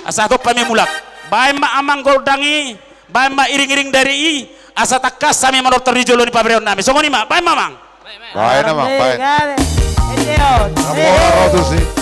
asa to pami mulak bae ma amang goldangi bae ma iring-iring dari i asa takas sami manor terjolo ni pabreon nami songoni ma bae mamang Bae namang, bae. Eneo. Namora rodo sih.